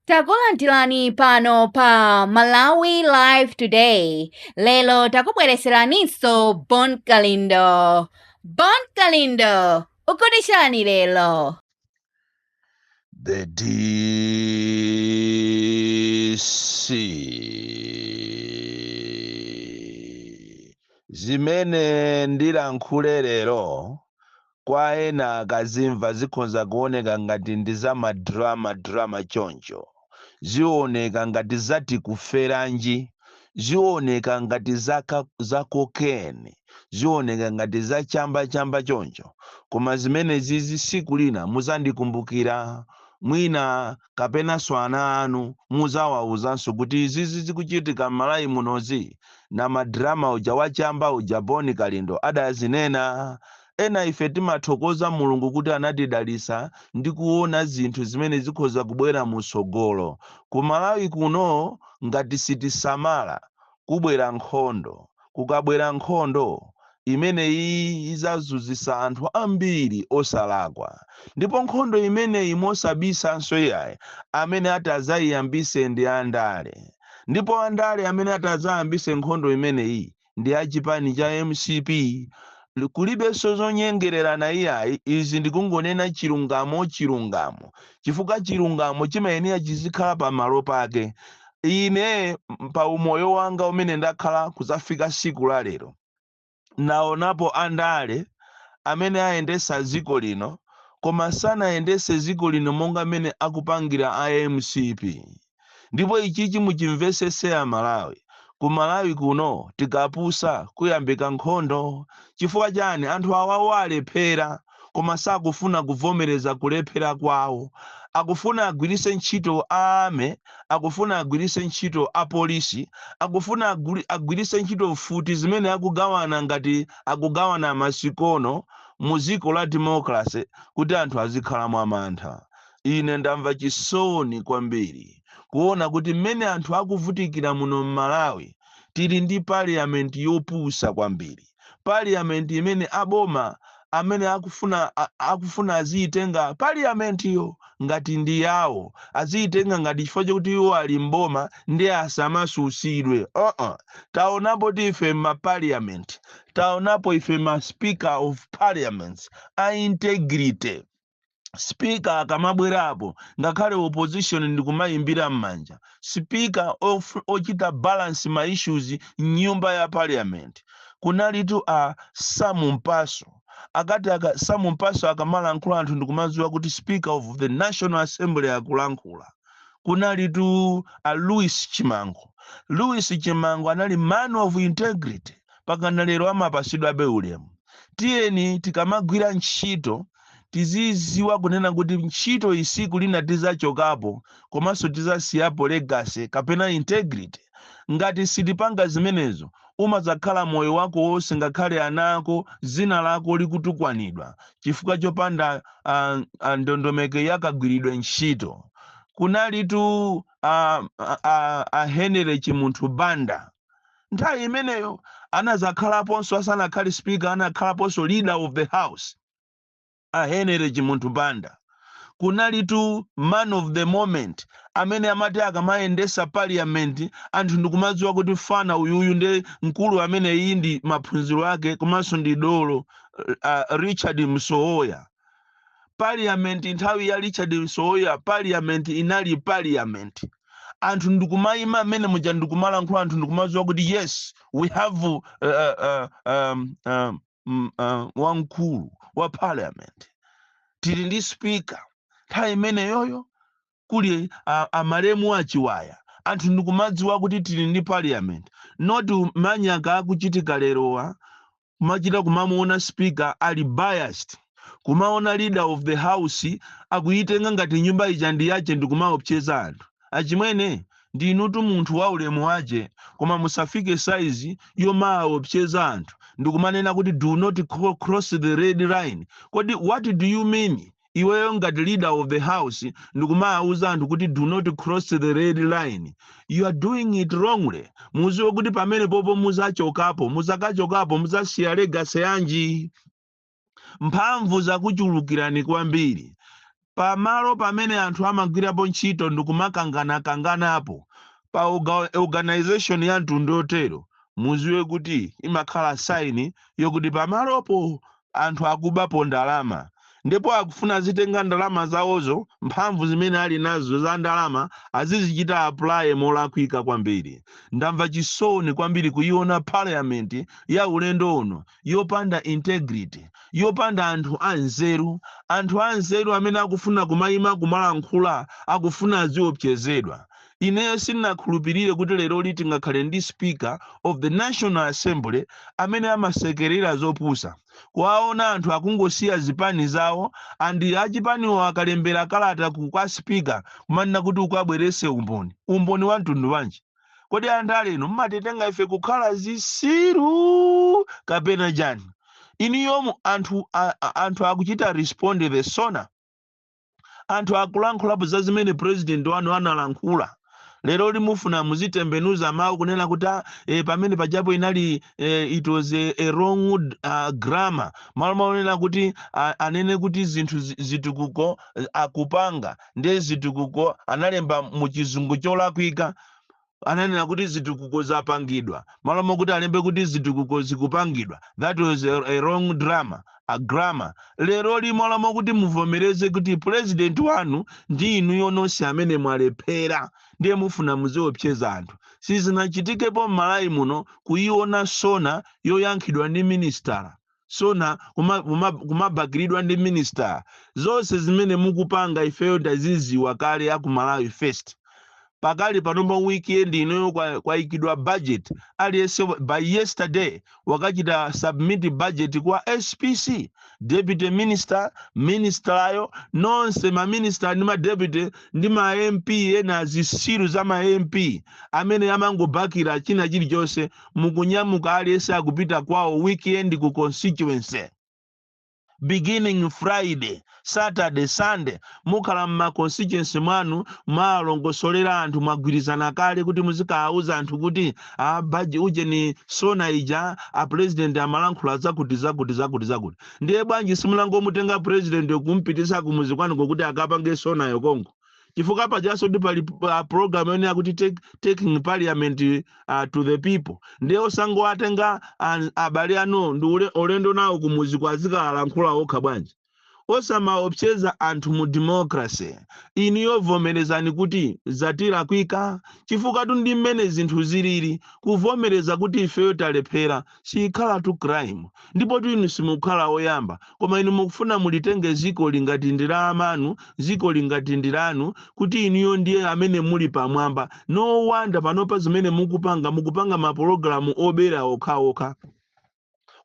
Takulandirani pano pa Malawi Live Today. Lelo takubwereseraninso Bon Kalindo. Bon Kalindo, ukutishani lelo? The DC zimene ndilankhule lero kwa ena akazimva zikhoza kuoneka ngati ndi za madrama choncho, zioneka ngati zati kuferanji, zioneka ngati za cocaine, zioneka ngati za chamba choncho, koma zimene zizi siku lina muzandikumbukira mwina kapenanso ana anu muzawawuzanso kuti izizi zikuchitika m'Malawi munozi na madrama uja wachamba uja Bon Kalindo adazinena. Ena ife timathokoza Mulungu kuti anatidalisa ndi kuona zinthu zimene zikhoza kubwera musogolo. Ku Malawi kuno ngati sitisamala kubwera nkhondo, kukabwera nkhondo imene iyi izazunzitsa anthu ambiri osalakwa, ndipo nkhondo imeneyi mosabisanso iyayi amene atazayiyambise ndi andale, ndipo andale amene atazayambise nkhondo imeneyi ndi achipani cha MCP. Kulibenso zonyengererana iyayi, izi ndikungonena chilungamo chifukwa chilungamo chimayenera chizikhala pamalo pake. Ine pa umoyo wanga umene ndakhala kuzafika siku la lero naonapo andale amene ayendesa dziko lino koma sanayendese dziko lino monga mene akupangira MCP. Ndipo ichichi muchimvesese a Malawi. Ku Malawi kuno tikapusa kuyambika nkhondo. Chifukwa chani? Anthu awawo alephera koma sakufuna kuvomereza kulephera kwawo. Akufuna agwirise ntchito ame, akufuna agwirise ntchito apolisi, akufuna agwirise ntchito futi zimene akugawana ngati akugawana masikono mu dziko la democracy kuti anthu azikhala mwamantha. Ine ndamva chisoni kwambiri kuona kuti mmene anthu akuvutikira muno m'Malawi tili ndi parliament yopusa kwambiri, parliament imene aboma amene akufuna aziyitenga parliament yo ngati ndi yawo, aziyitenga ngati chifukwa chokuti iwo ali mboma ndi asamasusidwe. Taonapo ife ma parliament, taonapo ife ma speaker of parliaments a integrity. Speaker akamabwerapo ngakhale opposition ndikumayimbira m'manja, speaker ochita balance ma issues nyumba ya parliament. Kunalitu a Sam Mpaso, akati Sam Mpaso akamalankhula anthu ndikumadziwa kuti speaker of the National Assembly akulankhula. Kunalitu a Louis Chimango anali man of integrity, pakana lero amapasidwa abe ulemu. Tiyeni tikamagwira ntchito tiziziwa kunena kuti ntchito isiku lina tizachokapo komanso tizasiyapo legacy kapena integrity. Ngati sitipanga zimenezo umazakhala moyo wako wonse ngakhale anako zina lako likutukwanidwa chifukwa chopanda ndondomeko yakagwiridwe ntchito. Kunalitu Henry Chimunthu Banda, nthawi imeneyo anazakhalaponso asanakhale speaker, anakhalaponso leader of the house Henry Chimunthu Banda. Kunalitu man of the moment amene amati akamayendesa parliament anthu ndikumadziwa kuti fana uyuyu ndi mkulu amene iyi ndi maphunziro ake komanso ndi dolo, Richard Msowoya. Parliament nthawi ya Richard Msowoya parliament inali parliament. Anthu ndikumayima amene muja ndikumalankhula anthu ndikumadziwa kuti yes we have wamkulu wa parliament, tili ndi speaker. Nthawi imene yoyo kuli amalemu achiwaya, anthu ndikumadziwa kuti tili ndi parliament. Noti manyaka akuchitika lerowa kumachita kumamuona speaker ali biased, kumaona leader of the house akuyitenga ngati nyumba ija ndi yache ndikumaopseza anthu. Achimwene ndinutu munthu wa ulemu waje koma musafike size yomaopseza anthu ndikumanena kuti do not cross the red line. Kodi what do you mean? Iweyo ngati leader of the house ndikumauza anthu kuti do not cross the red line. You are doing it wrongly. Muziwe kuti pamene popo muzakachokapo muzasiya legacy yanji. Mphamvu zakuchulukirani kwambiri. pamalo pamene anthu amagwirapo ntchito ndikumakangana-kanganapo pa organization ya mtundu otero, muziwe kuti imakhala saini yokuti pamalopo anthu akubapo ndalama, ndipo akufuna zitenga ndalama zawozo, mphamvu zimene ali nazo za ndalama azizichita apply molakwika kwambiri. Ndamva chisoni kwambiri kuiona parliament ya ulendo uno yopanda integrity, yopanda anthu anzeru amene akufuna kumayima kumalankhula, akufuna aziopsezedwa. Ineyo sinakhulupirire kuti lero liti ngakhale ndi speaker of the National Assembly amene amasekerera zopusa. Kwaona anthu akungosiya zipani zawo, andi achipaniwo akalembera kalata kwa speaker kumanena kuti ukabwerese umboni wa mtundu wanji. Kodi anthu aleno mmatitenga ife kukhala zisiru kapena jani? Iniyomu anthu akuchita respond the sona. Anthu akulankhulapo za zimene president wanu analankhula. Lero limufuna muzitembenuza mawu kunena kuti pamene pajapo inali it was a wrong grammar. Malo maonena kuti anene kuti zitukuko akupanga ndiye zitukuko analemba mu chizungu cholakwika, ananena kuti zitukuko zapangidwa. Malo mokuti alembe kuti zitukuko zikupangidwa. That was a wrong grammar. Lero limalo mokuti muvomereze kuti president wanu ndi inu yonse amene mwalephera ndiye mufuna muziopseza anthu. Sizinachitikepo m'Malawi muno kuiona sona yoyankhidwa ndi minister, sona kumabagiridwa ndi minister. Zonse zimene mukupanga ifeyo taziziwa kale ya ku Malawi first. Pakali panomba weekend ino kwaikidwa budget aliyense by yesterday wakachita submit budget kwa SPC, deputy minister, ministerayo nonse ma minister ndi ma deputy ndi ma MP ena zisiru za ma MP amene amangobakira china chilichonse mukunyamuka aliyense akupita kwawo weekend ku constituency. Beginning Friday, Saturday, Sunday, mukhala mma constituency mwanu mwalongosolera anthu mwagwirizana kale kuti muzikauza anthu kuti baji uje ni sona ija president amalankhula zakuti. Ndiye bwanji simulangomutenga president kumpitisa kumuzi kwanu kokuti akapange sona yokongo. Chifukwa pajaso ndi pali program yone yakuti taking parliament to the people. Ndiye osango atenga abale ano ndi olendo nawo kumuzi kwazika alankhula okha bwanji. Osamaopseza anthu mu democracy. Ini yovomerezani kuti zatira kwika, chifukwa ndi mmene zinthu zilili, kuvomereza kuti ifeyo talephera sikhala tu crime. Ndipo inu simukhala oyamba, koma inu mukufuna mulitenge ziko lingati ndilamanu, ziko lingati ndiranu, kuti iniyo ndiye amene muli pamwamba. No wonder panopa zimene mukupanga mapulogalamu obera okha.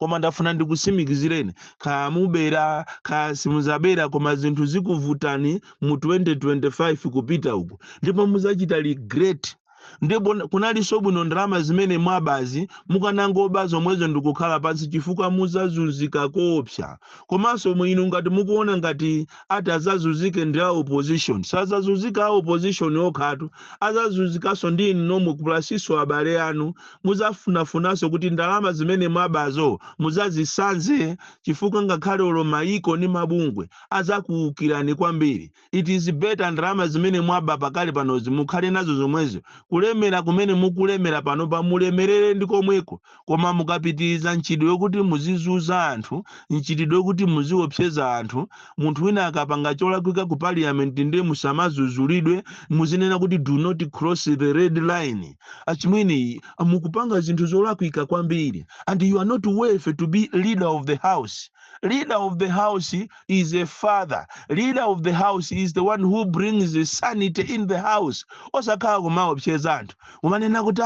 Koma ndafuna ndikusimikizireni kaya mubera kaya simuzabera koma zinthu zikuvutani mu 2025 kupita uku, ndipo muzachita regret. Ndipo kunali sobwino ndalama zimene mwabazi mukanangobaza omwezo ndikukhala pansi chifukwa muzazunzika koopsa. Komanso mwinu ngati mukuona ngati ati azazunzike ndi opposition, sazazunzika opposition okhatu, azazunzikaso ndi inu nomwe kupulasiso abale anu. Muzafunafunanso kuti ndalama zimene mwabazo muzazisanze, chifukwa ngakhale olo maiko ni mabungwe azakuukirani kwambiri. It is better ndalama zimene mwaba pakali panozi mukhale nazo zomwezo. Kulemera kumene mukulemera pano pamulemerere ndikomweko, koma mukapitiriza ntchito yokuti muzizuza anthu, ntchito yokuti muziopseza anthu, munthu wina akapanga cholakwika ku parliament ndiye musamazuzulidwe, muzinena kuti do not cross the red line. Achimwene mukupanga zinthu zolakwika kwambiri, and you are not worthy to be leader of the house. Leader of the house is a father. Leader of the house is the one who brings the sanity in the house. Osakhala kumaopseza anthu. Umanena kuti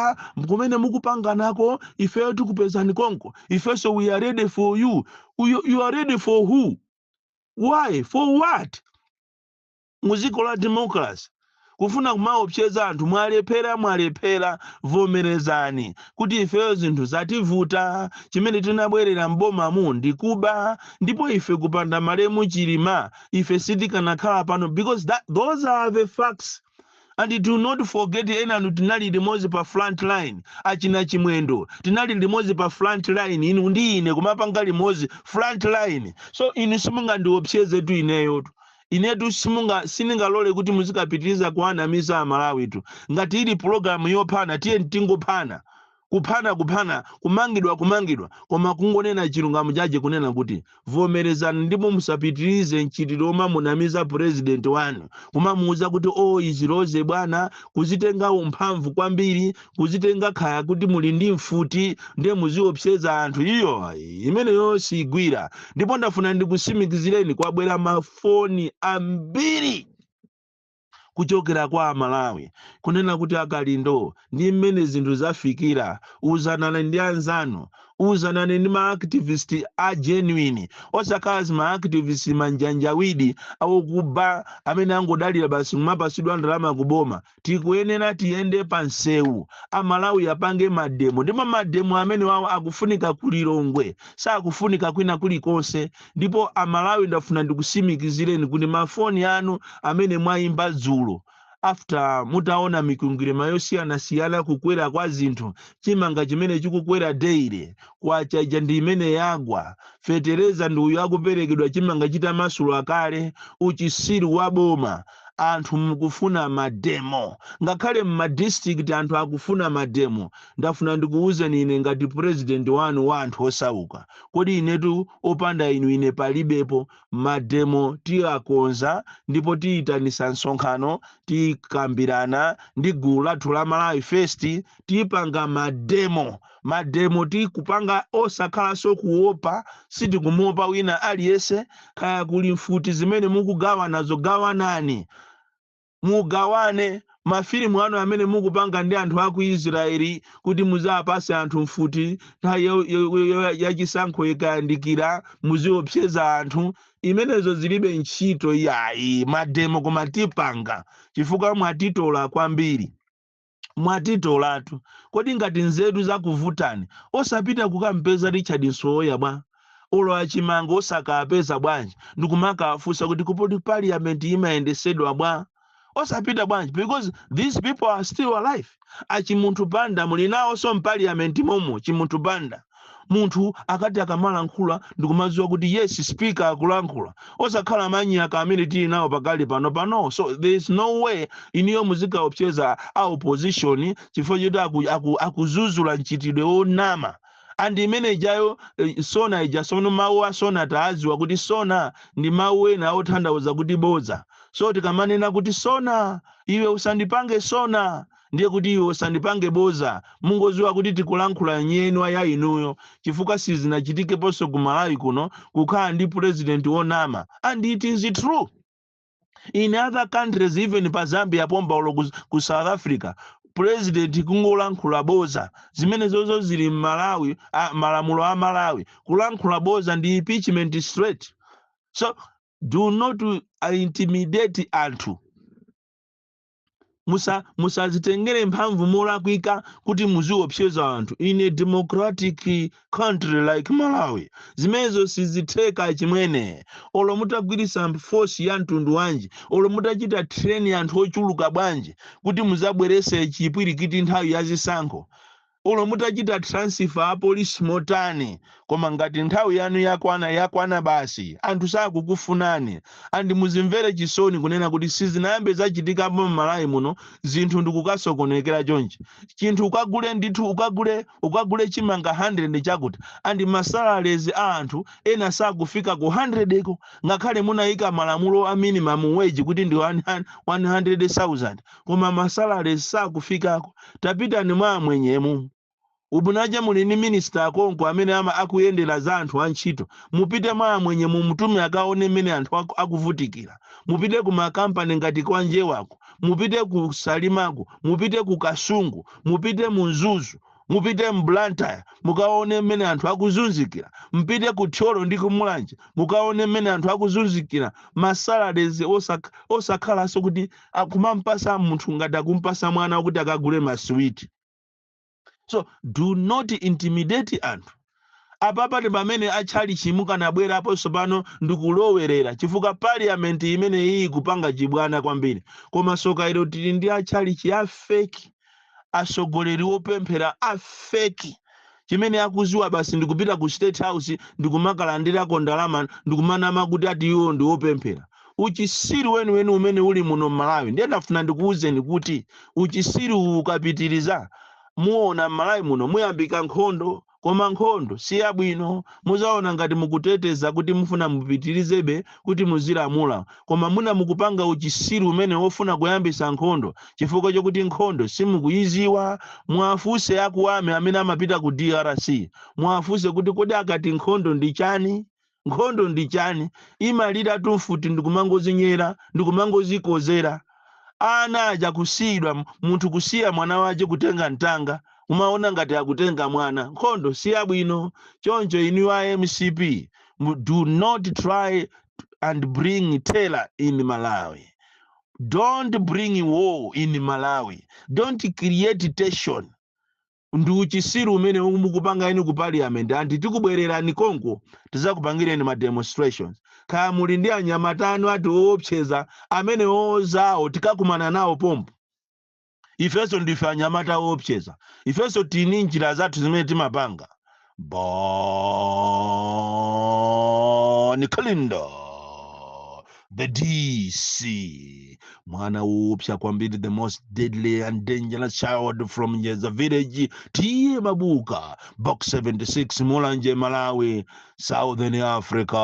kumene mukupanga nako ifeyo tikupezani konko. Ifeso we are ready for you. You are ready for who? Why? For what? Muziko la democracy. Kufuna kumaopseza anthu mwalephera vomerezani kuti ifeyo zinthu zativuta, chimene tinabwerera mboma mu ndikuba, ndipo ife kupanda malemu chilima ife sitikanakhala pano, because those are the facts. And do not forget ena tinali limozi pa front line, achina chimwendo tinali limozi pa front line, inu ndi ine kumapanga limozi front line. So inu simunga ndiopseze tu ineyo tu. inetu siningalole kuti muzikapitiriza kuanamiza Amalawi tu. Ngati ili programu yophana tiye ntingophana. Kuphana kumangidwa koma kungonena chilungamo chaje kunena kuti vomerezani ndipo musapitirize nchitiro oma munamiza president wanu kumamuuza kuti iziroze bwana kuzitenga umphamvu kwambiri kuzitenga khaya kuti muli ndi mfuti ndiye muziopseza anthu iyo imeneyo sigwira. Ndipo ndafuna ndikusimikizireni kwabwera mafoni ambiri kuchokera kwa Amalawi kunena kuti akalindo ndi mmene zinthu zafikira uzanane ndi anzanu uzanane ndi ma-activist genuine osakazi ma-activist manjanjawidi awokuba amene angodalira basi kumapasidwa ndalama kuboma. Tikuyenera tiyende pansewu Amalawi apange mademo ndipo mademo amene wawo akufunika kulilongwe sakufunika kwina kulikonse. Ndipo Amalawi ndafuna ndikusimikizireni kuti mafoni anu amene mwayimba dzulo after mutaona mikungirima yosiyana kukwera kwa zinthu chimanga chimene chikukwera daily kwachaija ndi imene yagwa fetereza ndi uyu akuperekedwa chimanga chita masulo akale uchisiru wa boma. Anthu mukufuna mademo ngakhale mumadistrict anthu akufuna mademo. Ndafuna ndikuwuzeni ine ngati president wanu wa anthu osauka kodi inetu opanda inu ine palibepo. Mademo tiyakonza ndipo tiyitanisa nsonkhano tikambirana ndi gulu lathu la Malawi First tipanga mademo tikupanga osakhalanso kuopa sitikumuopa wina aliyese. Kaya kuli mfuti zimene mukugawa nazo gawanani mugawane. Mafilimu anu amene mukupanga ndi anthu aku Israeli kuti muzapase anthu mfuti yachisankho ikayandikira muziopseza anthu imenezo zilibe ntchito yayi. Mademo koma tipanga chifukwa mwatitola kwambiri mwatitolatu. Kodi ngati nzedu zakuvutani osapita kukampeza Richard Nsoya bwa olo achimanga osakapeza bwanji ndikumaka afusa kuti kupoti parliament imayendesedwa bwa osapita bwanji because these people are still alive. Achimunthu banda muli nawo so parliament momo chimunthu banda munthu akati akamala nkhula ndikumaziwa kuti yes speaker akulankhula osakhala manyaka amene tili nawo pakali pano. So there is no way iniyo muzika opcheza a opposition chifukwa choti akuzuzula nchitidwe onama. Andi imene ijayo sona ijasono mawu asona taaziwa kuti sona ndi mawu ena othandauza kuti boza. So tikamanena kuti sona iwe usandipange sona ndiye kuti iwe usandipange boza. Mungoziwa kuti tikulankhula nyenwa ya inuyo chifukwa sizinachitike ponso ku Malawi kuno kukhala ndi president onama. And it is true in other countries, even pa Zambia pomba ulo ku South Africa president kungolankhula boza zimene zozo zili Malawi malamulo a Malawi kulankhula boza ndi impeachment straight. So do not intimidate anthu. Musazitengere mphamvu molakwika kuti muziopseza anthu in a democratic country like Malawi. Zimenezo sizitheka chimwene. Olo mutagwirisa force ya mtundu wanji olo mutachita train anthu ochuluka bwanji kuti muzabwerese chipwirikiti nthawi ya zisankho olo mutachita transfer a police motani koma ngati nthawi yanu yakwana basi anthu sakukufunani. Andi muzimvere chisoni kunena kuti sizinayambe zachitika mu Malawi muno zinthu ndikukasokonekera chonchi. Chinthu ukagule ndithu ukagule chimanga 100 chakuti andi masalaries a anthu ena sakufika ku 100 eko ngakhale munayika malamulo a minimum wage kuti ndi 100,000 koma masalaries sakufikako. Tapita ni mwa mwenyemu ubunaja muli ni minister akonko amene akuyendera za anthu antchito mupite mwa mwenye mumutume akaone mmene anthu akuvutikira. Mupite ku makampani ngati kwa Njewako, mupite ku Salimako, mupite ku Kasungu, mupite mu Nzuzu, mupite mu Blantyre mukaone mmene anthu akuzunzikira. Mpite ku Tcholo ndi ku Mulanje mukaone mmene anthu akuzunzikira. Masalaries osakhalanso kuti akumampasa munthu ngati akumpasa mwana kuti akagule maswiti. So do not intimidate anthu. Apapa pamene achali chimuka nabwera aponso pano ndikulowerera chifukwa parliament imene iyi kupanga chibwana kwambiri. Koma soka ilo tili ndi achali chia fake asogoleri opemphera a fake chimene akuziwa basi ndikupita ku State House ndikumalandira ndalama ndikumanama kuti ati iwo ndi opemphera. uchisiri weniweni umene uli muno Malawi. Ndiye ndafuna ndikuwuzeni kuti uchisiri ukapitiriza muona Malawi muno muyambika nkhondo, koma nkhondo si yabwino. Muzaona ngati mukuteteza kuti mufuna mupitirizebe kuti muzilamula, koma muna mukupanga uchisiri umene wofuna kuyambisa nkhondo chifukwa chokuti nkhondo simukuyiziwa. Mwafuse akuwame amene amapita ku DRC, mwafuse kuti kodi akati nkhondo ndi chani? Nkhondo ndi chani? Imalira tumfuti ndikumangozinyera ndikumangozikozera. Ana aja kusiyidwa, munthu kusiya mwana wace kutenga ntanga, umaona ngati akutenga mwana. Nkhondo si yabwino. Choncho inu wa MCP, do not try and bring terror in Malawi. Don't bring war in Malawi. Don't create tension. Ndi uchisiri umene mukupanga inu ku parliament, anti tikubwererani Kongo tizakupangireni ma demonstrations. Kaya muli ndi anyamatano ati woopseza amene ozawo tikakumana nawo pompo. Ifeso ndife anyamata woopseza. Ifeso tini njira zathu zimene timapanga. Bon Kalindo, the DC, mwana woopsa kwambiri, the most deadly and dangerous child from Nyeza village, Tiye Mabuka, Box 76, Mulanje, Malawi, Southern Africa.